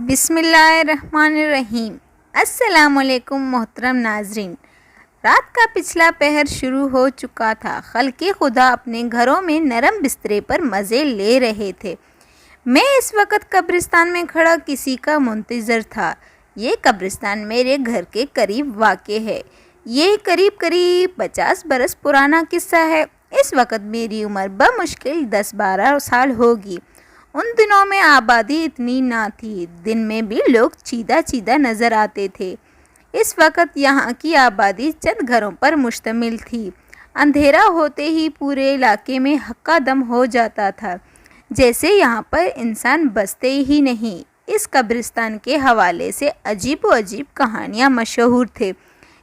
بسم اللہ الرحمن الرحیم۔ السلام علیکم محترم ناظرین، رات کا پچھلا پہر شروع ہو چکا تھا۔ خلق خدا اپنے گھروں میں نرم بسترے پر مزے لے رہے تھے۔ میں اس وقت قبرستان میں کھڑا کسی کا منتظر تھا۔ یہ قبرستان میرے گھر کے قریب واقع ہے۔ یہ قریب 50 برس پرانا قصہ ہے۔ اس وقت میری عمر بمشکل 10-12 سال ہوگی۔ ان دنوں میں آبادی اتنی نہ تھی، دن میں بھی لوگ چیدہ نظر آتے تھے۔ اس وقت یہاں کی آبادی چند گھروں پر مشتمل تھی۔ اندھیرا ہوتے ہی پورے علاقے میں ہکا دم ہو جاتا تھا، جیسے یہاں پر انسان بستے ہی نہیں۔ اس قبرستان کے حوالے سے عجیب کہانیاں مشہور تھے،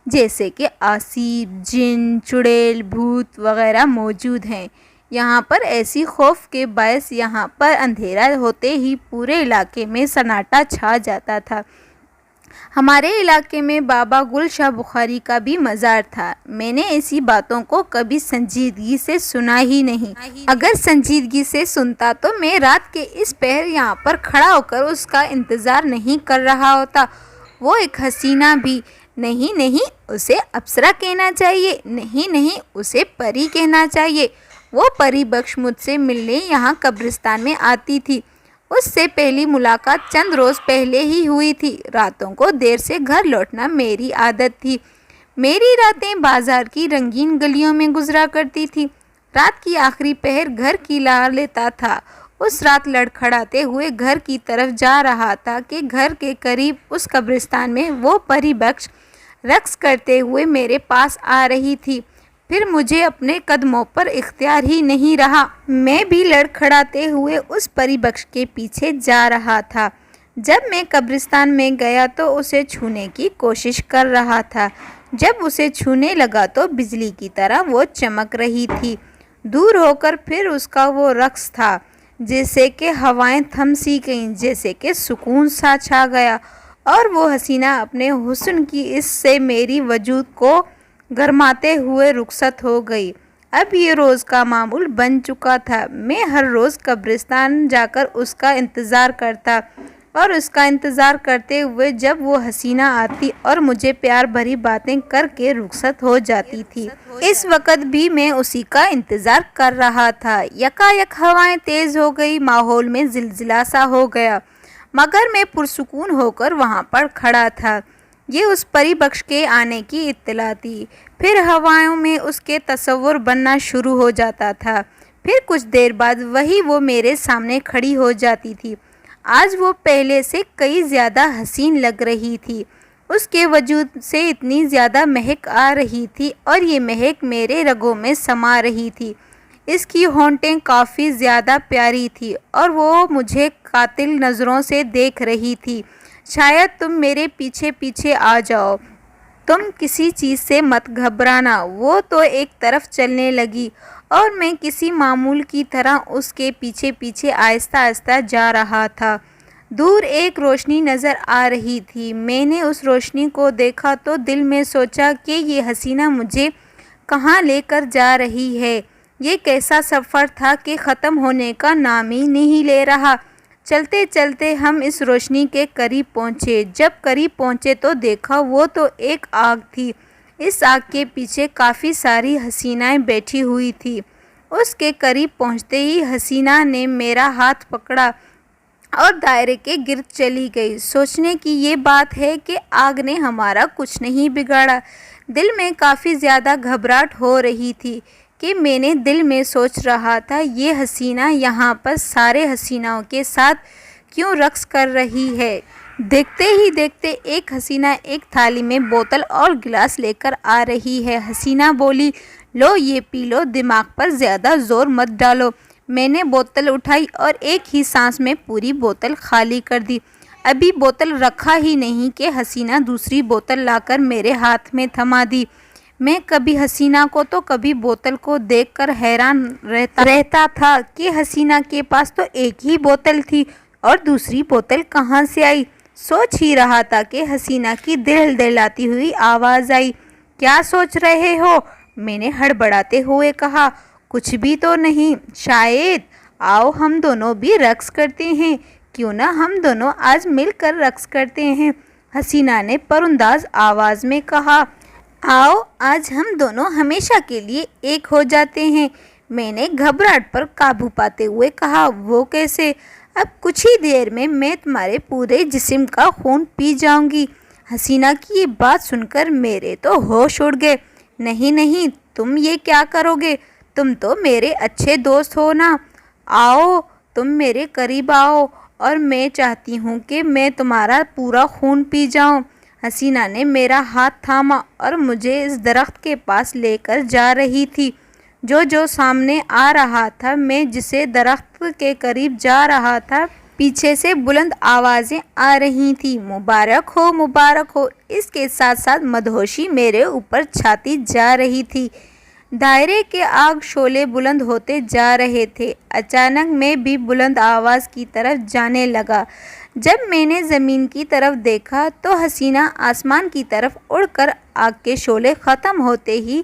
جیسے کہ آسیب، جن، چڑیل، بھوت وغیرہ موجود ہیں۔ یہاں پر ایسی خوف کے باعث یہاں پر اندھیرا ہوتے ہی پورے علاقے میں سناٹا چھا جاتا تھا۔ ہمارے علاقے میں بابا گل شاہ بخاری کا بھی مزار تھا۔ میں نے ایسی باتوں کو کبھی سنجیدگی سے سنا ہی نہیں۔ اگر سنجیدگی سے سنتا تو میں رات کے اس پہر یہاں پر کھڑا ہو کر اس کا انتظار نہیں کر رہا ہوتا۔ وہ ایک حسینہ بھی نہیں، اسے اپسرا کہنا چاہیے، نہیں، اسے پری کہنا چاہیے۔ وہ پری بخش مجھ سے ملنے یہاں قبرستان میں آتی تھی۔ اس سے پہلی ملاقات چند روز پہلے ہی ہوئی تھی۔ راتوں کو دیر سے گھر لوٹنا میری عادت تھی۔ میری راتیں بازار کی رنگین گلیوں میں گزرا کرتی تھی۔ رات کی آخری پہر گھر کی لا لیتا تھا۔ اس رات لڑکھڑاتے ہوئے گھر کی طرف جا رہا تھا کہ گھر کے قریب اس قبرستان میں وہ پری بخش رقص کرتے ہوئے میرے پاس آ رہی تھی۔ پھر مجھے اپنے قدموں پر اختیار ہی نہیں رہا۔ میں بھی لڑکھڑاتے ہوئے اس پری بخش کے پیچھے جا رہا تھا۔ جب میں قبرستان میں گیا تو اسے چھونے کی کوشش کر رہا تھا۔ جب اسے چھونے لگا تو بجلی کی طرح وہ چمک رہی تھی۔ دور ہو کر پھر اس کا وہ رقص تھا، جیسے کہ ہوائیں تھم سی گئیں، جیسے کہ سکون سا چھا گیا، اور وہ حسینہ اپنے حسن کی اس سے میری وجود کو گرماتے ہوئے رخصت ہو گئی۔ اب یہ روز کا معمول بن چکا تھا۔ میں ہر روز قبرستان جا کر اس کا انتظار کرتا، اور اس کا انتظار کرتے ہوئے جب وہ حسینہ آتی اور مجھے پیار بھری باتیں کر کے رخصت ہو جاتی تھی، اس وقت بھی میں اسی کا انتظار کر رہا تھا۔ یکایک ہوائیں تیز ہو گئی، ماحول میں زلزلہ سا ہو گیا، مگر میں پرسکون ہو کر وہاں پر کھڑا تھا۔ یہ اس پری بخش کے آنے کی اطلاع تھی۔ پھر ہوائوں میں اس کے تصور بننا شروع ہو جاتا تھا۔ پھر کچھ دیر بعد وہ میرے سامنے کھڑی ہو جاتی تھی۔ آج وہ پہلے سے کئی زیادہ حسین لگ رہی تھی۔ اس کے وجود سے اتنی زیادہ مہک آ رہی تھی، اور یہ مہک میرے رگوں میں سما رہی تھی۔ اس کی ہونٹیں کافی زیادہ پیاری تھی، اور وہ مجھے قاتل نظروں سے دیکھ رہی تھی۔ شاید تم میرے پیچھے پیچھے آ جاؤ، تم کسی چیز سے مت گھبرانا۔ وہ تو ایک طرف چلنے لگی، اور میں کسی معمول کی طرح اس کے پیچھے آہستہ جا رہا تھا۔ دور ایک روشنی نظر آ رہی تھی۔ میں نے اس روشنی کو دیکھا تو دل میں سوچا کہ یہ حسینہ مجھے کہاں لے کر جا رہی ہے۔ یہ کیسا سفر تھا کہ ختم ہونے کا نام ہی نہیں لے رہا۔ چلتے چلتے ہم اس روشنی کے قریب پہنچے۔ جب قریب پہنچے تو دیکھا وہ تو ایک آگ تھی۔ اس آگ کے پیچھے کافی ساری حسینائیں بیٹھی ہوئی تھی۔ اس کے قریب پہنچتے ہی حسینہ نے میرا ہاتھ پکڑا اور دائرے کے گرد چلی گئی۔ سوچنے کی یہ بات ہے کہ آگ نے ہمارا کچھ نہیں بگاڑا۔ دل میں کافی زیادہ گھبراہٹ ہو رہی تھی کہ میں نے دل میں سوچ رہا تھا، یہ حسینہ یہاں پر سارے حسیناؤں کے ساتھ کیوں رقص کر رہی ہے۔ دیکھتے ہی دیکھتے ایک حسینہ ایک تھالی میں بوتل اور گلاس لے کر آ رہی ہے۔ حسینہ بولی، لو یہ پی لو، دماغ پر زیادہ زور مت ڈالو۔ میں نے بوتل اٹھائی اور ایک ہی سانس میں پوری بوتل خالی کر دی۔ ابھی بوتل رکھا ہی نہیں کہ حسینہ دوسری بوتل لا کر میرے ہاتھ میں تھما دی۔ میں کبھی حسینہ کو تو کبھی بوتل کو دیکھ کر حیران رہتا تھا کہ حسینہ کے پاس تو ایک ہی بوتل تھی، اور دوسری بوتل کہاں سے آئی۔ سوچ ہی رہا تھا کہ حسینہ کی دل دلاتی ہوئی آواز آئی، کیا سوچ رہے ہو؟ میں نے ہڑبڑاتے ہوئے کہا، کچھ بھی تو نہیں، شاید آؤ ہم دونوں بھی رقص کرتے ہیں۔ کیوں نہ ہم دونوں آج مل کر رقص کرتے ہیں، حسینہ نے پرانداز آواز میں کہا۔ آؤ آج ہم دونوں ہمیشہ کے لیے ایک ہو جاتے ہیں، میں نے گھبراہٹ پر قابو پاتے ہوئے کہا۔ وہ کیسے؟ اب کچھ ہی دیر میں تمہارے پورے جسم کا خون پی جاؤں گی۔ حسینہ کی یہ بات سن کر میرے تو ہوش اڑ گئے۔ نہیں، تم یہ کیا کرو گے؟ تم تو میرے اچھے دوست ہو نا۔ آؤ تم میرے قریب آؤ، اور میں چاہتی ہوں کہ میں تمہارا پورا خون پی جاؤں۔ حسینہ نے میرا ہاتھ تھاما اور مجھے اس درخت کے پاس لے کر جا رہی تھی جو سامنے آ رہا تھا۔ میں جسے درخت کے قریب جا رہا تھا، پیچھے سے بلند آوازیں آ رہی تھیں، مبارک ہو مبارک ہو۔ اس کے ساتھ ساتھ مدہوشی میرے اوپر چھاتی جا رہی تھی۔ دائرے کے آگ شعلے بلند ہوتے جا رہے تھے۔ اچانک میں بھی بلند آواز کی طرف جانے لگا۔ جب میں نے زمین کی طرف دیکھا تو حسینہ آسمان کی طرف اڑ کر آگ کے شعلے ختم ہوتے ہی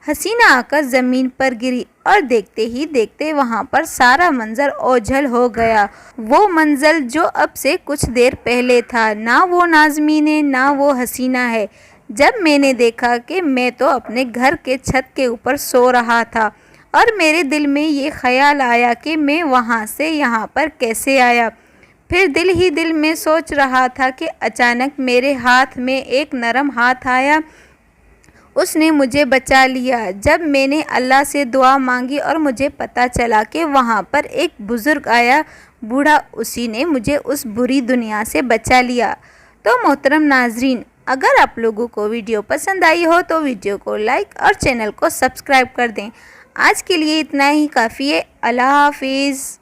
حسینہ آ کر زمین پر گری، اور دیکھتے ہی دیکھتے وہاں پر سارا منظر اوجھل ہو گیا۔ وہ منظر جو اب سے کچھ دیر پہلے تھا، نہ وہ نازمین ہے نہ وہ حسینہ ہے۔ جب میں نے دیکھا کہ میں تو اپنے گھر کے چھت کے اوپر سو رہا تھا، اور میرے دل میں یہ خیال آیا کہ میں وہاں سے یہاں پر کیسے آیا۔ پھر دل ہی دل میں سوچ رہا تھا کہ اچانک میرے ہاتھ میں ایک نرم ہاتھ آیا، اس نے مجھے بچا لیا۔ جب میں نے اللہ سے دعا مانگی اور مجھے پتہ چلا کہ وہاں پر ایک بزرگ آیا، بوڑھا، اسی نے مجھے اس بری دنیا سے بچا لیا۔ تو محترم ناظرین، اگر آپ لوگوں کو ویڈیو پسند آئی ہو تو ویڈیو کو لائک اور چینل کو سبسکرائب کر دیں۔ آج کے لیے اتنا ہی کافی ہے۔ اللہ حافظ۔